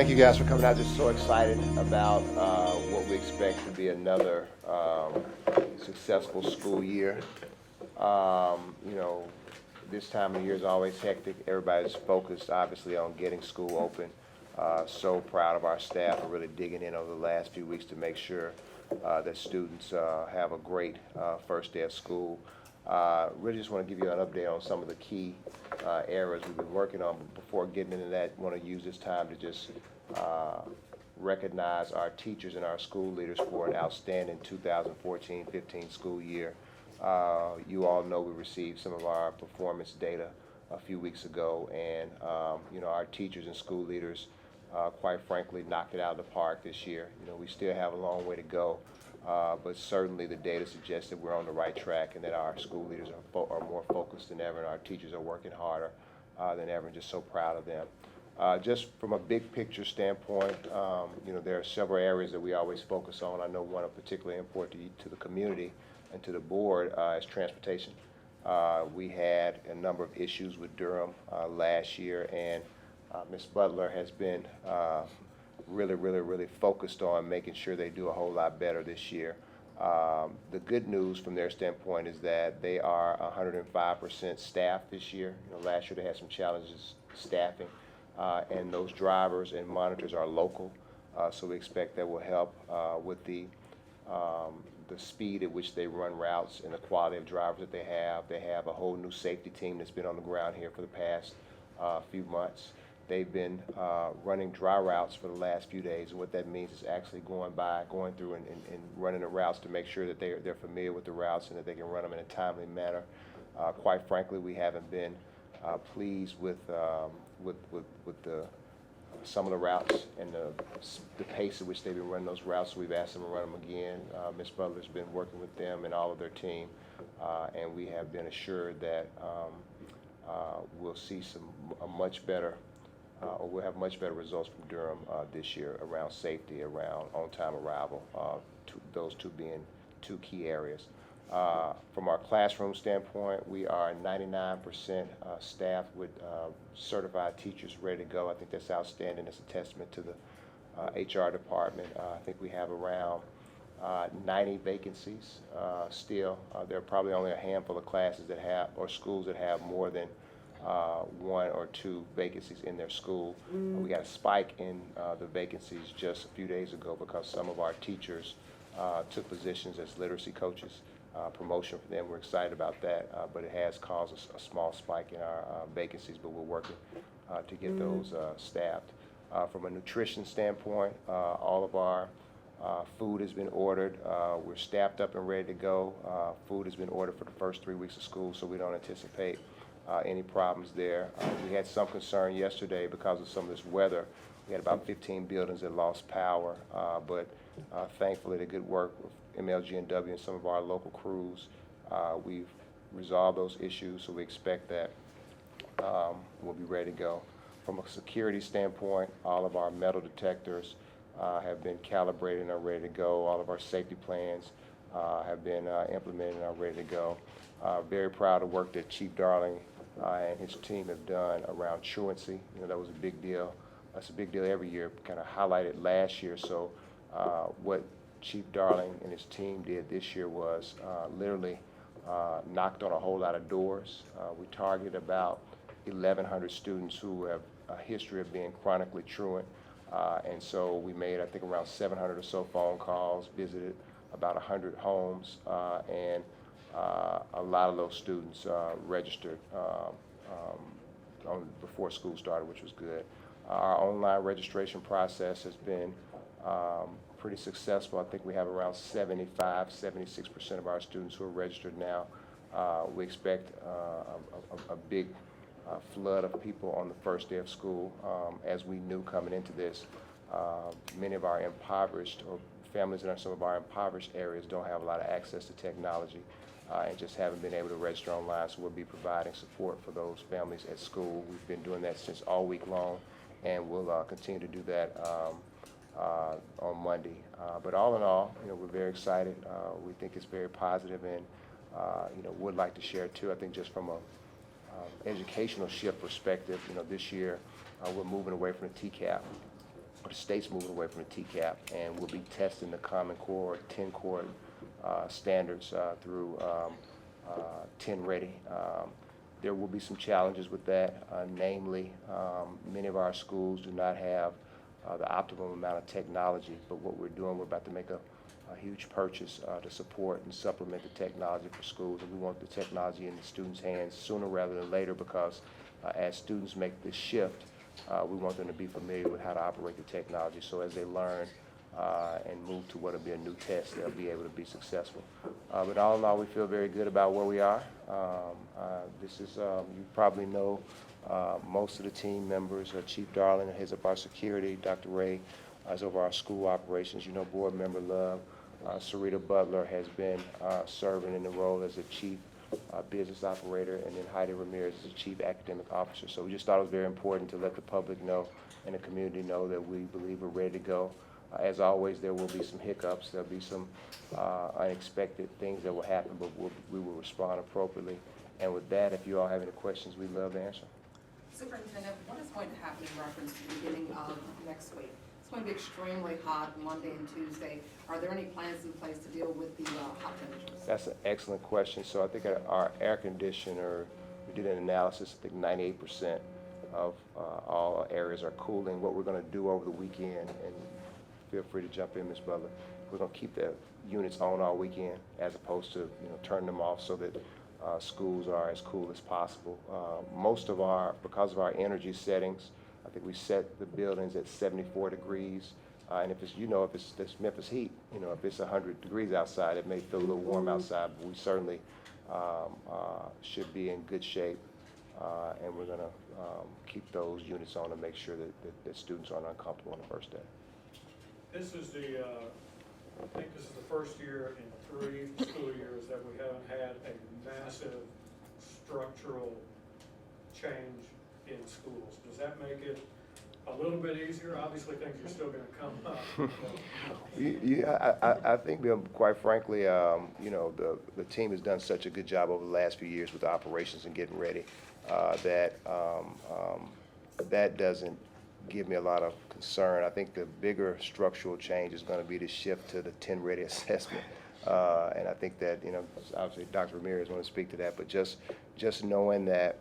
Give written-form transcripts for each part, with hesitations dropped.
thank you guys for coming out. Just so excited about what we expect to be another successful school year. You know, this time of year is always hectic. Everybody's focused, obviously, on getting school open. So proud of our staff for really digging in over the last few weeks to make sure that students have a great first day of school. Really just want to give you an update on some of the key areas we've been working on. But before getting into that, I want to use this time to just recognize our teachers and our school leaders for an outstanding 2014-15 school year. You all know we received some of our performance data a few weeks ago, and you know, our teachers and school leaders quite frankly knocked it out of the park this year. You know, we still have a long way to go. But certainly the data suggests that we're on the right track and that our school leaders are more focused than ever, and our teachers are working harder than ever, and just so proud of them. Just from a big picture standpoint, you know, there are several areas that we always focus on. I know one of particularly important to the community and to the board is transportation. We had a number of issues with Durham last year, and Ms. Butler has been really focused on making sure they do a whole lot better this year. The good news from their standpoint is that they are 105% staffed this year. You know, last year they had some challenges staffing, and those drivers and monitors are local, so we expect that will help with the speed at which they run routes and the quality of drivers that they have. They have a whole new safety team that's been on the ground here for the past few months. They've been running dry routes for the last few days, and what that means is actually going through and running the routes to make sure that they're familiar with the routes and that they can run them in a timely manner. Quite frankly, we haven't been pleased with some of the routes and the pace at which they've been running those routes, so we've asked them to run them again. Ms. Butler's been working with them and all of their team, and we have been assured that we'll see a much better or we'll have much better results from Durham this year around safety, around on-time arrival, those two being two key areas. From our classroom standpoint, we are 99% staffed with certified teachers ready to go. I think that's outstanding. It's a testament to the HR department. I think we have around 90 vacancies still. There are probably only a handful of classes that have, or schools that have more than one or two vacancies in their school. We got a spike in the vacancies just a few days ago because some of our teachers took positions as literacy coaches, promotion for them. We're excited about that, but it has caused a small spike in our vacancies, but we're working to get those staffed. From a nutrition standpoint, all of our food has been ordered. We're staffed up and ready to go. Food has been ordered for the first 3 weeks of school, so we don't anticipate any problems there. We had some concern yesterday because of some of this weather. We had about 15 buildings that lost power, but thankfully the good work with MLG&W and some of our local crews, we've resolved those issues, so we expect that we'll be ready to go. From a security standpoint, all of our metal detectors have been calibrated and are ready to go. All of our safety plans have been implemented and are ready to go. Very proud of work that Chief Darling and his team have done around truancy. You know, that was a big deal. That's a big deal every year, kind of highlighted last year. So what Chief Darling and his team did this year was literally knocked on a whole lot of doors. We targeted about 1,100 students who have a history of being chronically truant. And so we made, I think, around 700 or so phone calls, visited about 100 homes, and a lot of those students registered before school started, which was good. Our online registration process has been pretty successful. I think we have around 76% of our students who are registered now. We expect a big flood of people on the first day of school. As we knew coming into this, many of our impoverished or families in some of our impoverished areas don't have a lot of access to technology and just haven't been able to register online, so we'll be providing support for those families at school. We've been doing that since all week long, and we'll continue to do that on Monday. But all in all, you know, we're very excited. We think it's very positive, and you know, would like to share too. I think just from a educational shift perspective, you know, this year we're moving away from the TCAP the state's moving away from the TCAP, and we'll be testing the Common Core, 10 core standards through 10 Ready. There will be some challenges with that, namely many of our schools do not have the optimum amount of technology, but what we're doing, we're about to make a huge purchase to support and supplement the technology for schools, and we want the technology in the students' hands sooner rather than later, because as students make this shift, we want them to be familiar with how to operate the technology, so as they learn and move to what will be a new test, they'll be able to be successful. But all in all, we feel very good about where we are. This is, you probably know most of the team members. Chief Darling heads up our security. Dr. Ray is over our school operations. You know, Board Member Love. Sarita Butler has been serving in the role as a chief business operator, and then Heidi Ramirez is the chief academic officer. So we just thought it was very important to let the public know and the community know that we believe we're ready to go. As always, there will be some hiccups. There'll be some unexpected things that will happen, but we will respond appropriately. And with that, if you all have any questions, we'd love to answer. Superintendent, what is going to happen in reference to the beginning of next week? It's going to be extremely hot Monday and Tuesday. Are there any plans in place to deal with the hot temperatures? That's an excellent question. So I think our air conditioner, we did an analysis, I think 98% of all areas are cooling. What we're going to do over the weekend, and feel free to jump in, Ms. Butler, we're going to keep the units on all weekend as opposed to turn them off so that schools are as cool as possible. Because of our energy settings, I think we set the buildings at 74 degrees. And if it's, if it's this Memphis heat, if it's 100 degrees outside, it may feel a little warm outside, but we certainly should be in good shape. And we're going to keep those units on to make sure that students aren't uncomfortable on the first day. This is I think this is the first year in 3 school years that we haven't had a massive structural change in schools. Does that make it a little bit easier? Obviously, things are still going to come up. I think, quite frankly, the team has done such a good job over the last few years with the operations and getting ready that doesn't give me a lot of concern. I think the bigger structural change is going to be the shift to the 10 Ready assessment. And I think that, obviously Dr. Ramirez want to speak to that, but just knowing that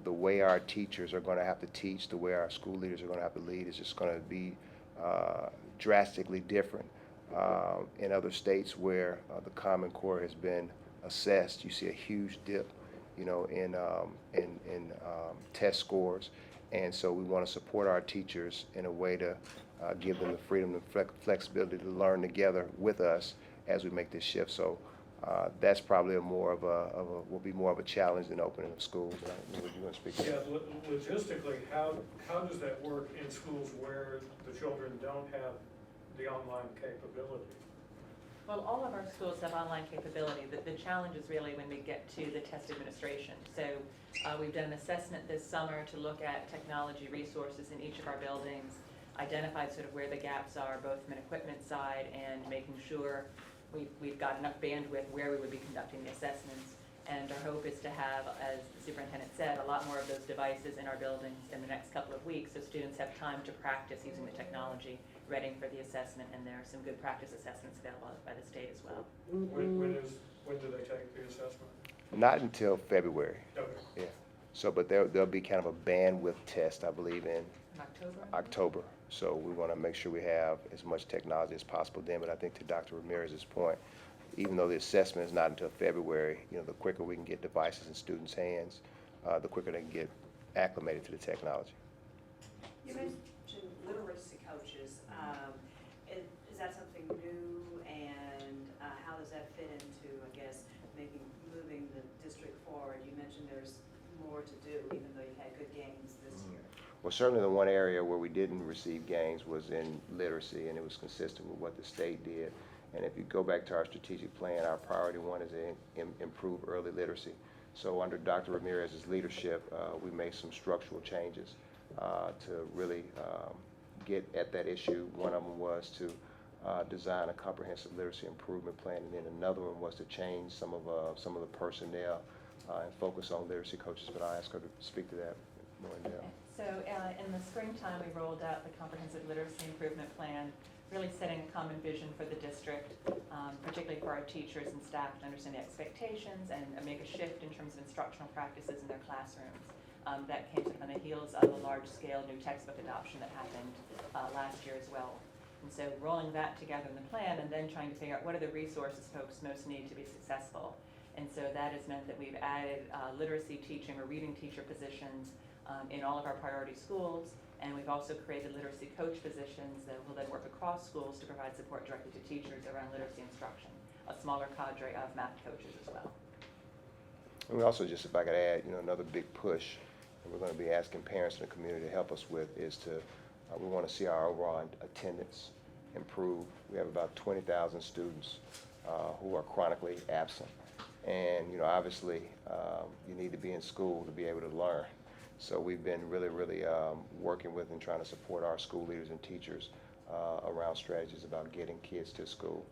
the way our teachers are going to have to teach, the way our school leaders are going to have to lead is just going to be drastically different. In other states where the Common Core has been assessed, you see a huge dip, in test scores. And so we want to support our teachers in a way to give them the freedom and flexibility to learn together with us as we make this shift. So that's probably will be more of a challenge than opening of schools. You want to speak to that? Yeah, logistically, how does that work in schools where the children don't have the online capability? Well, all of our schools have online capability. The challenge is really when we get to the test administration. So we've done an assessment this summer to look at technology resources in each of our buildings, identified sort of where the gaps are, both from an equipment side and making sure we've got enough bandwidth where we would be conducting the assessments. And our hope is to have, as the superintendent said, a lot more of those devices in our buildings in the next couple of weeks so students have time to practice using the technology, readying for the assessment, and there are some good practice assessments available by the state as well. When do they take the assessment? Not until February. Okay. Yeah. So, but there'll be kind of a bandwidth test, I believe, in October. So we want to make sure we have as much technology as possible then. But I think to Dr. Ramirez's point, even though the assessment is not until February, the quicker we can get devices in students' hands, the quicker they can get acclimated to the technology. You mentioned literacy coaches. Is that something new, and how does that fit into, I guess, moving the district forward? You mentioned there's more to do, even though you've had good gains this year. Well, certainly the one area where we didn't receive gains was in literacy, and it was consistent with what the state did. And if you go back to our strategic plan, our priority one is to improve early literacy. So under Dr. Ramirez's leadership, we made some structural changes to really get at that issue. One of them was to design a comprehensive literacy improvement plan, and then another one was to change some of the personnel and focus on literacy coaches. But I'll ask her to speak to that. more in depth. So in the springtime, we rolled out the Comprehensive Literacy Improvement Plan, really setting a common vision for the district, particularly for our teachers and staff to understand the expectations and make a shift in terms of instructional practices in their classrooms. That came sort of on the heels of a large-scale new textbook adoption that happened last year as well. And so rolling that together in the plan and then trying to figure out what are the resources folks most need to be successful. And so that has meant that we've added literacy teaching or reading teacher positions in all of our priority schools, and we've also created literacy coach positions that will then work across schools to provide support directly to teachers around literacy instruction, a smaller cadre of math coaches as well. And we also, just if I could add, another big push that we're going to be asking parents in the community to help us with is to, we want to see our overall attendance improve. We have about 20,000 students who are chronically absent. And, obviously, you need to be in school to be able to learn. So we've been really working with and trying to support our school leaders and teachers around strategies about getting kids to school.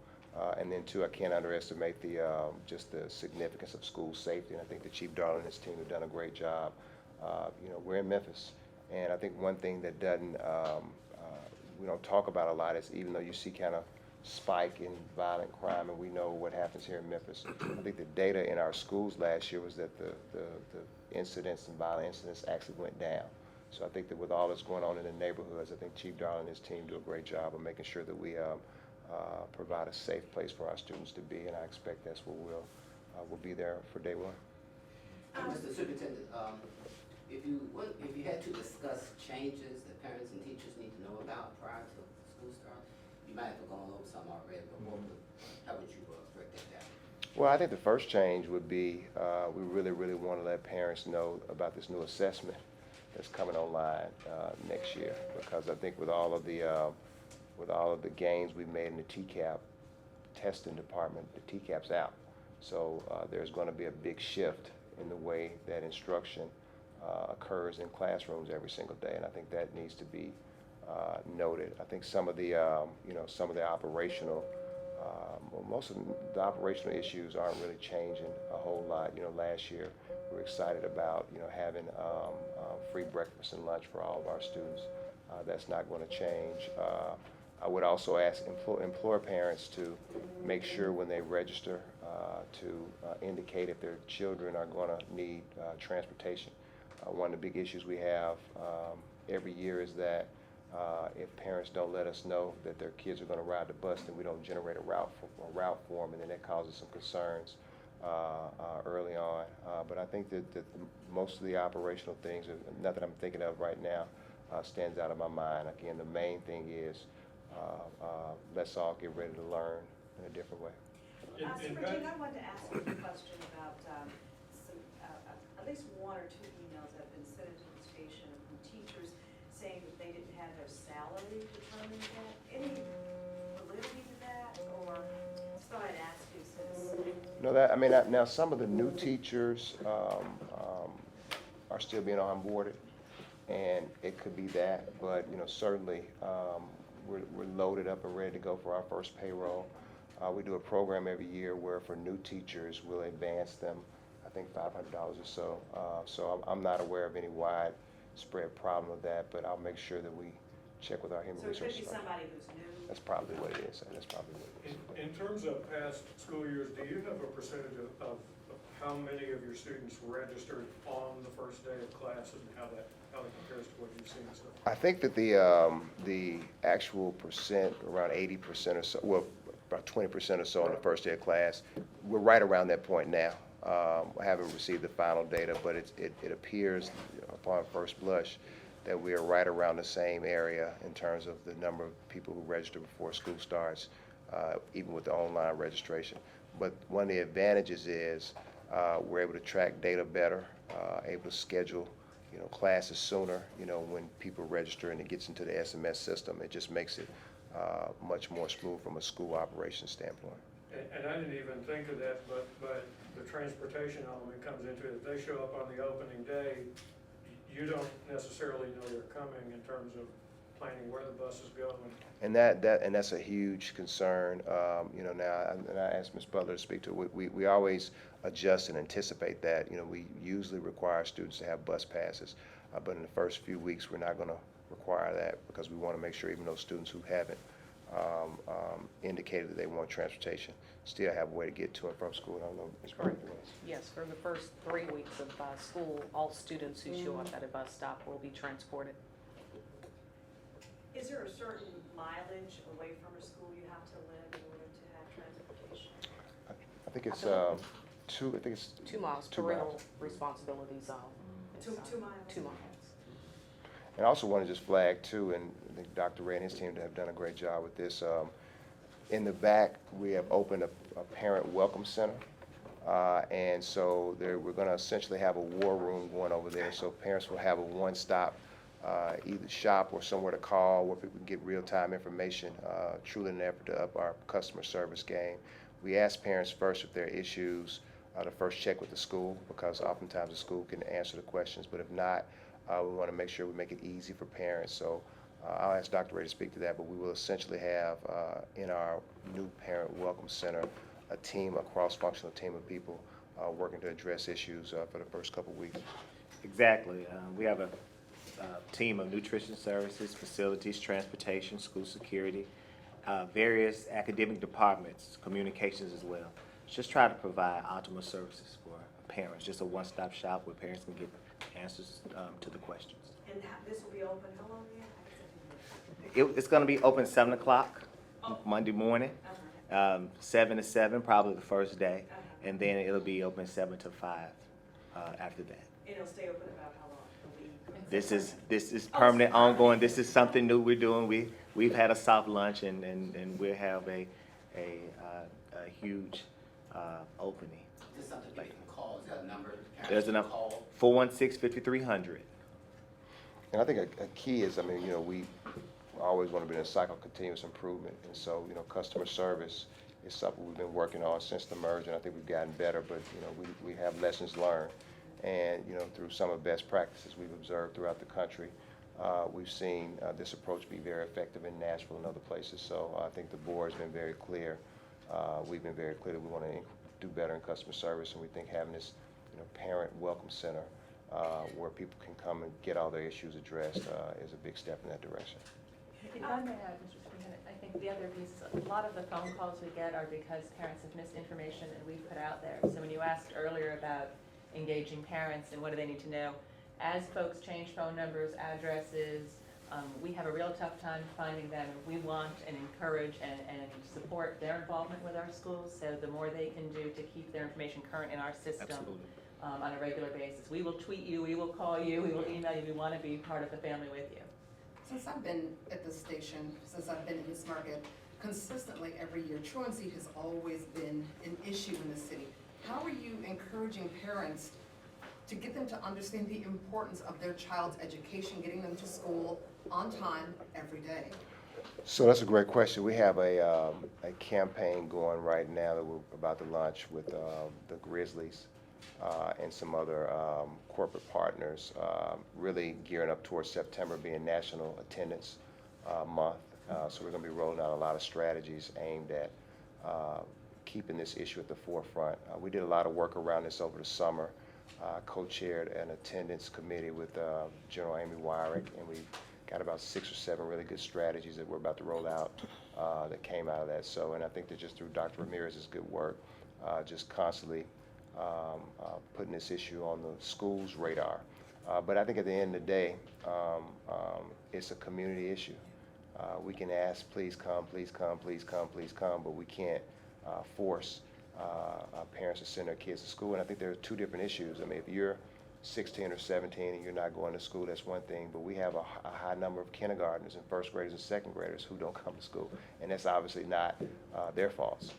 And then, too, I can't underestimate just the significance of school safety. And I think the Chief Darling and his team have done a great job. We're in Memphis, and I think one thing that we don't talk about a lot is, even though you see kind of spike in violent crime, and we know what happens here in Memphis, I think the data in our schools last year was that the incidents and violent incidents actually went down. So I think that with all that's going on in the neighborhoods, I think Chief Darling and his team do a great job of making sure that we provide a safe place for our students to be, and I expect that's what we'll be there for day one. Mr. Superintendent, if you had to discuss changes that parents and teachers need to know about prior to school start, you might have gone over some already, but how would you break that down? Well, I think the first change would be we really want to let parents know about this new assessment that's coming online next year, because I think with all of the gains we've made in the TCAP testing department, the TCAP's out. So there's going to be a big shift in the way that instruction occurs in classrooms every single day, and I think that needs to be noted. I think some of the operational, most of the operational issues aren't really changing a whole lot. Last year we were excited about having free breakfast and lunch for all of our students. That's not going to change. I would also ask implore parents to make sure when they register to indicate if their children are going to need transportation. One of the big issues we have every year is that if parents don't let us know that their kids are going to ride the bus, then we don't generate a route for them, and then that causes some concerns early on. But I think that most of the operational things, nothing I'm thinking of right now, stands out of my mind. Again, the main thing is let's all get ready to learn in a different way. Superintendent, I wanted to ask you a question about at least one or two emails that have been sent into the station from teachers saying that they didn't have their salary determined yet. Any validity to that, or just thought I'd ask you since. Now some of the new teachers are still being onboarded, and it could be that, but certainly we're loaded up and ready to go for our first payroll. We do a program every year where for new teachers we'll advance them, I think $500 or so. So I'm not aware of any widespread problem with that, but I'll make sure that we check with our human So it resources. could be somebody who's new. That's probably what it is. That's probably what it is. In terms of past school years, do you have a percentage of how many of your students registered on the first day of class, and how that compares to what you've seen so far? I think that the actual percent, around 80% or so, well, about 20% or so on the first day of class, we're right around that point now. I haven't received the final data, but it appears upon first blush that we are right around the same area in terms of the number of people who register before school starts, even with the online registration. But one of the advantages is we're able to track data better, able to schedule classes sooner, when people register and it gets into the SMS system. It just makes it much more smooth from a school operations standpoint. And I didn't even think of that, but the transportation element comes into it. If they show up on the opening day, you don't necessarily know they're coming in terms of planning where the bus is going. And that's a huge concern. Now, and I asked Ms. Butler to speak to it. We always adjust and anticipate that. We usually require students to have bus passes. But in the first few weeks, we're not going to require that because we want to make sure even those students who haven't indicated that they want transportation still have a way to get to and from school. I don't know, Ms. Correct. Perkins. Yes, for the first 3 weeks of school, all students who show up at a bus stop will be transported. Is there a certain mileage away from a school you have to live in order to have transportation? I think it's two. I think it's 2 miles, 2 parental miles. responsibilities. It's, 2 miles? 2 miles. And I also want to just flag too, and I think Dr. Ray and his team have done a great job with this. In the back, we have opened a parent welcome center. And so we're going to essentially have a war room going over there. So parents will have a one-stop either shop or somewhere to call where people can get real-time information, truly in an effort to up our customer service game. We ask parents first if there are issues to first check with the school, because oftentimes the school can answer the questions, but if not, we want to make sure we make it easy for parents. So I'll ask Dr. Ray to speak to that, but we will essentially have in our new Parent Welcome Center a team, a cross-functional team of people working to address issues for the first couple of weeks. Exactly. We have a team of nutrition services, facilities, transportation, school security, various academic departments, communications as well. Just try to provide optimal services for parents, just a one-stop shop where parents can get answers to the questions. And this will be open how long again? It's going to be open 7 o'clock Monday morning, 7 to 7 probably the first day, and then it'll be open 7 to 5 after that. And it'll stay open about how long? A week? This is permanent, ongoing. This is something new we're doing. We've had a soft lunch, and we'll have a huge opening. Is this something people can call? Is there a number? There's a number, 416-5300. And I think a key is, I mean, you know, we always want to be in a cycle of continuous improvement. And so, you know, customer service is something we've been working on since the merger, and I think we've gotten better, but, you know, we have lessons learned. And, you know, through some of the best practices we've observed throughout the country, we've seen this approach be very effective in Nashville and other places. So I think the board's been very clear. We've been very clear that we want to do better in customer service, and we think having this, you know, parent welcome center where people can come and get all their issues addressed is a big step in that direction. If I may add, Mr. Superintendent, I think the other piece, a lot of the phone calls we get are because parents have missed information and we've put out there. So when you asked earlier about engaging parents and what do they need to know, as folks change phone numbers, addresses, we have a real tough time finding them. We want and encourage and support their involvement with our schools, so the more they can do to keep their information current in our system. Absolutely. On a regular basis. We will tweet you, we will call you, we will email you, we want to be part of the family with you. Since I've been at this station, since I've been in this market, consistently every year, truancy has always been an issue in the city. How are you encouraging parents to get them to understand the importance of their child's education, getting them to school on time every day? So that's a great question. We have a campaign going right now that we're about to launch with the Grizzlies and some other corporate partners, really gearing up towards September being National Attendance Month. So we're going to be rolling out a lot of strategies aimed at keeping this issue at the forefront. We did a lot of work around this over the summer. Co-chaired an attendance committee with General Amy Wyrick, and we got about 6 or 7 really good strategies that we're about to roll out that came out of that. So, and I think that just through Dr. Ramirez's good work, just constantly putting this issue on the school's radar. But I think at the end of the day, it's a community issue. We can ask, please come, please come, please come, please come, but we can't force parents to send their kids to school. And I think there are 2 different issues. I mean, if you're 16 or 17 and you're not going to school, that's one thing, but we have a high number of kindergartners and first graders and second graders who don't come to school, and that's obviously not their faults.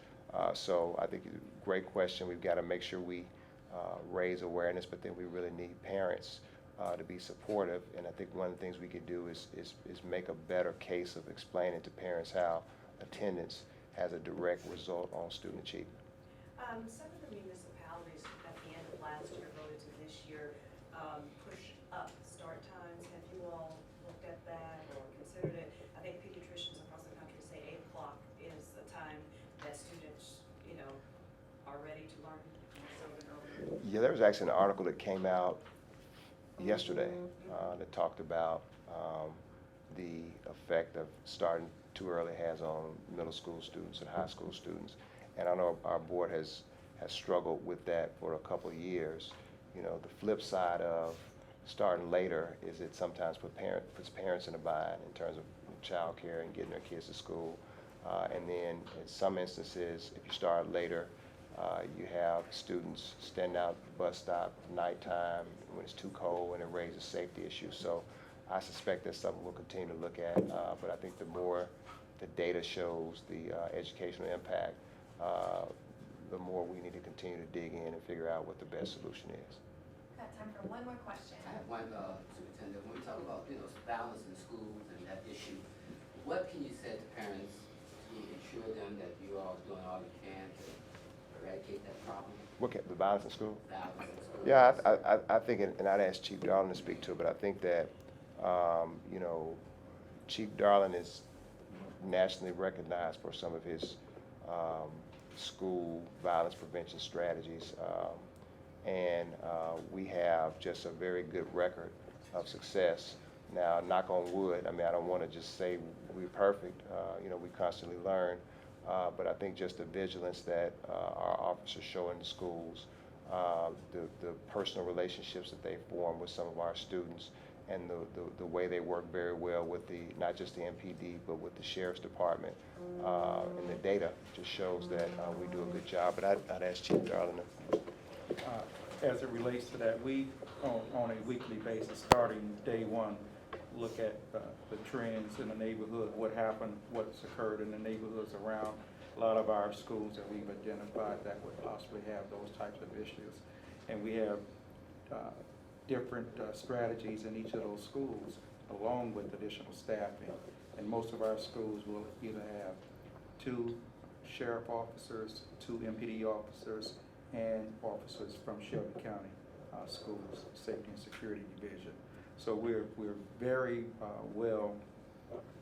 So I think great question. We've got to make sure we raise awareness, but then we really need parents to be supportive. And I think one of the things we could do is make a better case of explaining to parents how attendance has a direct result on student achievement. Some of the municipalities at the end of last year voted to this year push up start times. Have you all looked at that or considered it? I think pediatricians across the country say 8 o'clock is the time that students, you know, are ready to learn. Yeah, there was actually an article that came out yesterday that talked about the effect of starting too early has on middle school students and high school students. And I know our board has struggled with that for a couple of years. You know, the flip side of starting later is it sometimes puts parents in a bind in terms of child care and getting their kids to school. And then in some instances, if you start later, you have students standing out the bus stop nighttime when it's too cold, and it raises safety issues. So I suspect that's something we'll continue to look at, but I think the more the data shows the educational impact, the more we need to continue to dig in and figure out what the best solution is. Got time for one more question. I have one, Superintendent, when we talk about, balance in schools and that issue, what can you say to parents to ensure them that you are doing all you can to eradicate that problem? The violence in school? Balance in schools. Yeah, I think, and I'd ask Chief Darling to speak to it, but I think that, Chief Darling is nationally recognized for some of his school violence prevention strategies. And we have just a very good record of success. Now, knock on wood, I mean, I don't want to just say we're perfect. We constantly learn. But I think just the vigilance that our officers show in the schools, the personal relationships that they form with some of our students, and the way they work very well with not just the MPD, but with the Sheriff's Department, and the data just shows that we do a good job. But I'd ask Chief Darling to. As it relates to that, we, on a weekly basis, starting day one, look at the trends in the neighborhood, what happened, what's occurred in the neighborhoods around a lot of our schools that we've identified that would possibly have those types of issues. And we have different strategies in each of those schools, along with additional staffing. And most of our schools will either have 2 sheriff officers, 2 MPD officers, and officers from Shelby County Schools Safety and Security Division. So we're very well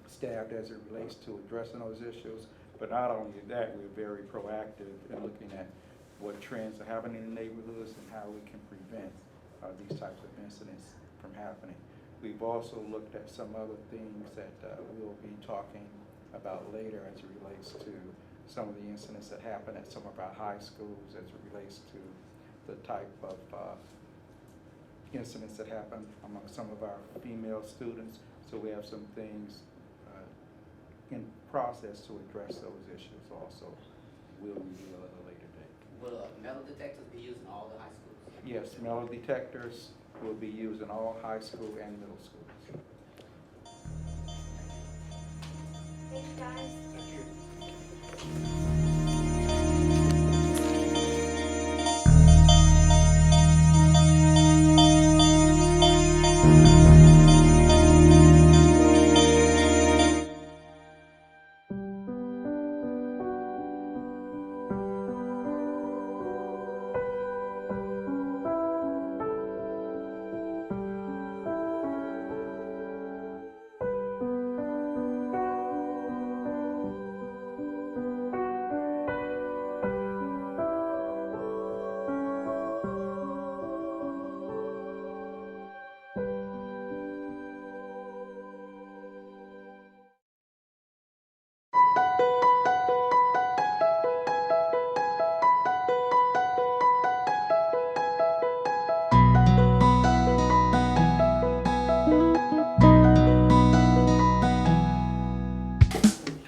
staffed as it relates to addressing those issues. But not only that, we're very proactive in looking at what trends are happening in neighborhoods and how we can prevent these types of incidents from happening. We've also looked at some other things that we'll be talking about later as it relates to some of the incidents that happen at some of our high schools as it relates to the type of incidents that happen among some of our female students. So we have some things in process to address those issues also. We'll reveal at a later date. Will metal detectors be used in all the high schools? Yes, metal detectors will be used in all high school and middle schools. Thank you, guys. Thank you.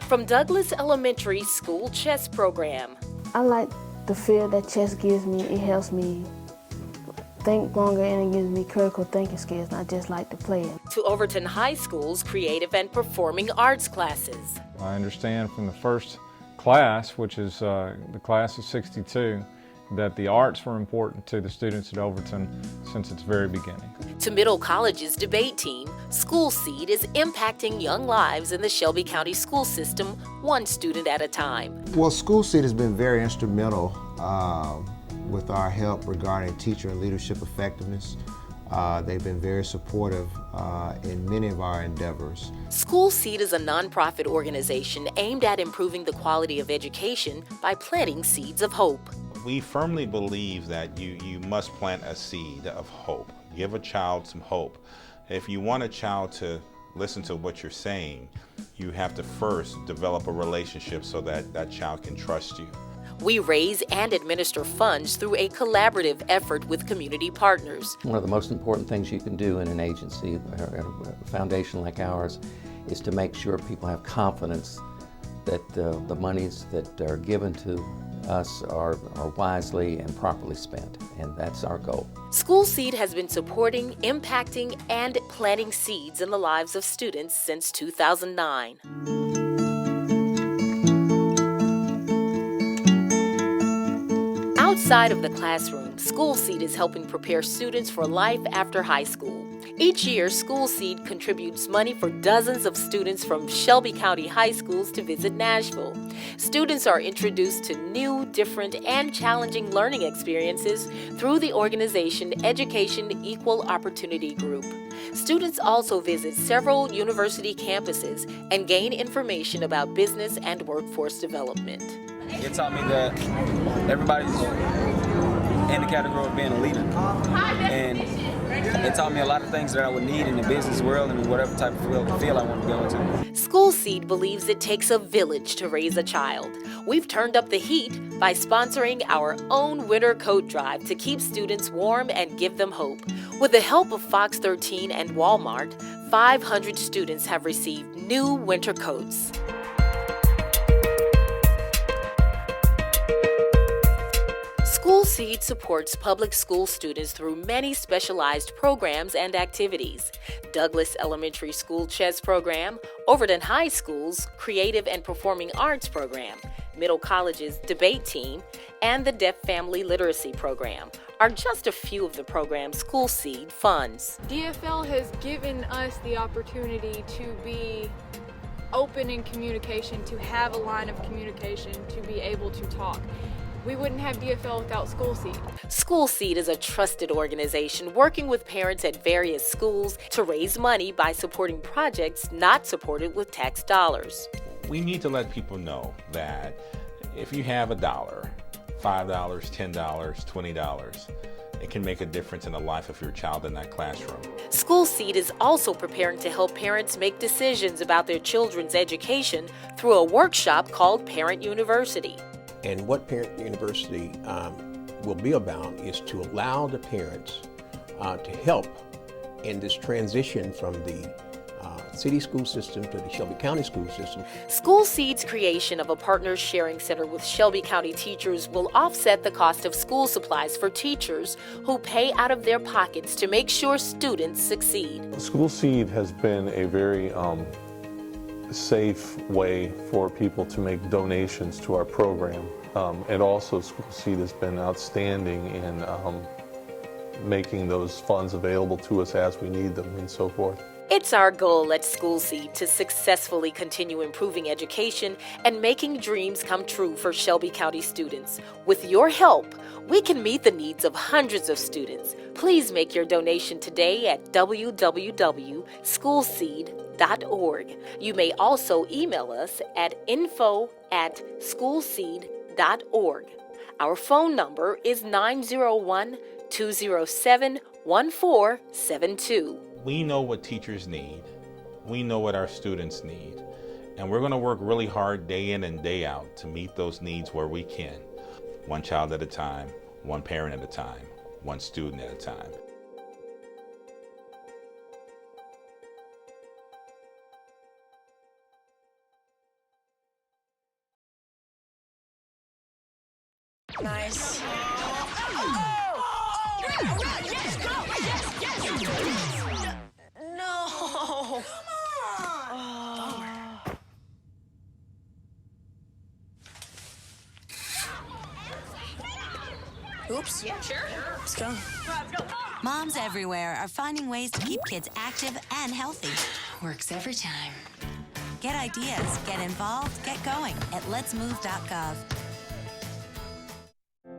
From Douglas Elementary School Chess Program. I like the feel that chess gives me. It helps me think longer and it gives me critical thinking skills, and I just like to play it. To Overton High School's creative and performing arts classes. I understand from the first class, which is the class of 62, that the arts were important to the students at Overton since its very beginning. To Middle College's debate team, School Seed is impacting young lives in the Shelby County school system, one student at a time. Well, School Seed has been very instrumental with our help regarding teacher and leadership effectiveness. They've been very supportive in many of our endeavors. School Seed is a nonprofit organization aimed at improving the quality of education by planting seeds of hope. We firmly believe that you must plant a seed of hope Give a child some hope. If you want a child to listen to what you're saying, you have to first develop a relationship so that that child can trust you. We raise and administer funds through a collaborative effort with community partners. One of the most important things you can do in an agency, a foundation like ours, is to make sure people have confidence that the monies that are given to us are wisely and properly spent, and that's our goal. School Seed has been supporting, impacting, and planting seeds in the lives of students since 2009. Outside of the classroom, School Seed is helping prepare students for life after high school. Each year, School Seed contributes money for dozens of students from Shelby County high schools to visit Nashville. Students are introduced to new, different, and challenging learning experiences through the organization Education Equal Opportunity Group. Students also visit several university campuses and gain information about business and workforce development. It taught me that everybody's in the category of being a leader. And it taught me a lot of things that I would need in the business world and whatever type of field I want to go into. School Seed believes it takes a village to raise a child. We've turned up the heat by sponsoring our own winter coat drive to keep students warm and give them hope. With the help of Fox 13 and Walmart, 500 students have received new winter coats. School Seed supports public school students through many specialized programs and activities. Douglas Elementary School Chess Program, Overton High School's Creative and Performing Arts Program, Middle College's Debate Team, and the Deaf Family Literacy Program are just a few of the programs School Seed funds. DFL has given us the opportunity to be open in communication, to have a line of communication, to be able to talk. We wouldn't have DFL without School Seed. School Seed is a trusted organization working with parents at various schools to raise money by supporting projects not supported with tax dollars. We need to let people know that if you have $1, $5, $10, $20, it can make a difference in the life of your child in that classroom. School Seed is also preparing to help parents make decisions about their children's education through a workshop called Parent University. And what Parent University will be about is to allow the parents to help in this transition from the city school system to the Shelby County school system. School Seed's creation of a Partners Sharing Center with Shelby County teachers will offset the cost of school supplies for teachers who pay out of their pockets to make sure students succeed. School Seed has been a very safe way for people to make donations to our program. And also School Seed has been outstanding in making those funds available to us as we need them and so forth. It's our goal at School Seed to successfully continue improving education and making dreams come true for Shelby County students. With your help, we can meet the needs of hundreds of students. Please make your donation today at www.schoolseed.org. You may also email us at info@schoolseed.org. Our phone number is 901-207-1472. We know what teachers need. We know what our students need. And we're going to work really hard day in and day out to meet those needs where we can. One child at a time, one parent at a time, one student at a time. Nice. No. Oops. Yeah, sure. Let's go. Moms everywhere are finding ways to keep kids active and healthy. Works every time. Get ideas, get involved, get going at letsmove.gov.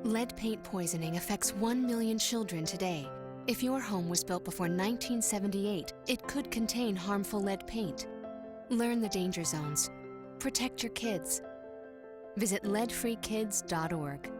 Lead paint poisoning affects 1 million children today. If your home was built before 1978, it could contain harmful lead paint. Learn the danger zones. Protect your kids. Visit leadfreekids.org.